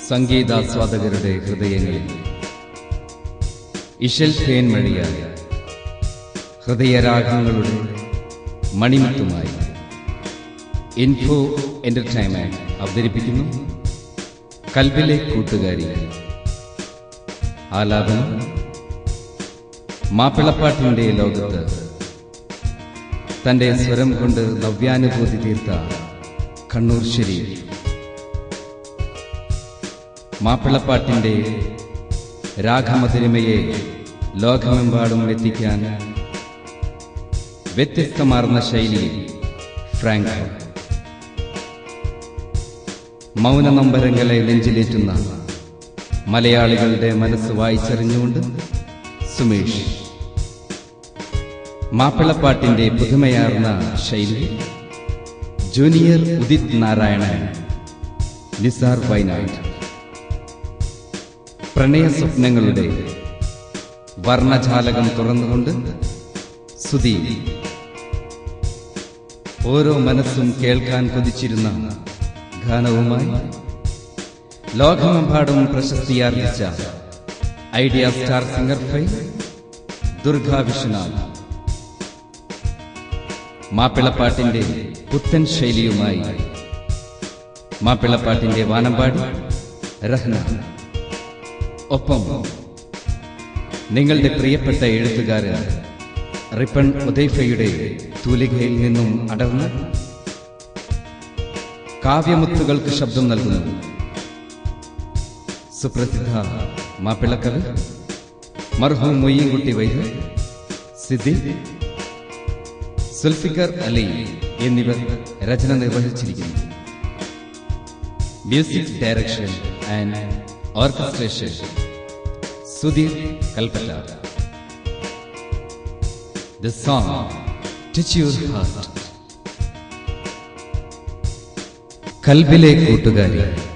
സംഗീതാസ്വാദകരുടെ ഹൃദയങ്ങളിൽ ഇശൽ തേൻ മണിയായ ഹൃദയരാഗങ്ങളുടെ മണിമുത്തുമായി info entertainment അവതരിപ്പിക്കുന്നു കൽബിലെ കൂട്ടുകാരി. ആലാപനം മാപ്പിളപ്പാട്ടിന്റെ ലോകത്ത് തന്റെ സ്വരം കൊണ്ട് നവ്യാനുഭൂതി തീർത്ത കണ്ണൂർ ശരീഫ്. മാപ്പിളപ്പാട്ടിന്റെ രാഗമധുരിമയെ ലോകമെമ്പാടും എത്തിക്കാൻ വ്യത്യസ്തമാർന്ന ശൈലിയിൽ ഫ്രാങ്കോ. മൗനനൊമ്പരങ്ങളെ നെഞ്ചിലേറ്റുന്ന മലയാളികളുടെ മനസ്സ് വായിച്ചറിഞ്ഞുകൊണ്ട് സുമേഷ്. മാപ്പിളപ്പാട്ടിന്റെ പുതുമയാർന്ന ശൈലി ജൂനിയർ ഉദിത് നാരായണൻ, നിസാർ വയനാട്. പ്രണയ സ്വപ്നങ്ങളുടെ വർണ്ണജാലകം തുറന്നുകൊണ്ട് സുധീർ. ഓരോ മനസ്സും കേൾക്കാൻ കൊതിച്ചിരുന്ന ഗാനവുമായി ലോകമെമ്പാടും പ്രശസ്തിയാർജിച്ച Idea star singer fame Durga Vishwanath. മാപ്പിളപ്പാട്ടിന്റെ പുത്തൻ ശൈലിയുമായി മാപ്പിളപ്പാട്ടിന്റെ വാനമ്പാടി റഹ്ന. ഒപ്പം നിങ്ങളുടെ പ്രിയപ്പെട്ട എഴുത്തുകാരൻ റിപ്പൺ ഉദൈഫയുടെ തൂലികയിൽ നിന്നും അടർന്ന് കാവ്യമുത്തുകൾക്ക് ശബ്ദം നൽകുന്നു സുപ്രസിദ്ധ മാപ്പിളക്കവി മർഹൂം മൊയ്യൻകുട്ടി വൈദ്യ, സിദ്ദി, സുൽഫിക്കർ അലി എന്നിവർ രചന നിർവഹിച്ചിരിക്കുന്നു. Music direction and orchestration Sudheer Kalpetta. The song touch your heart. കൽബിലെ കൂട്ടുകാരി.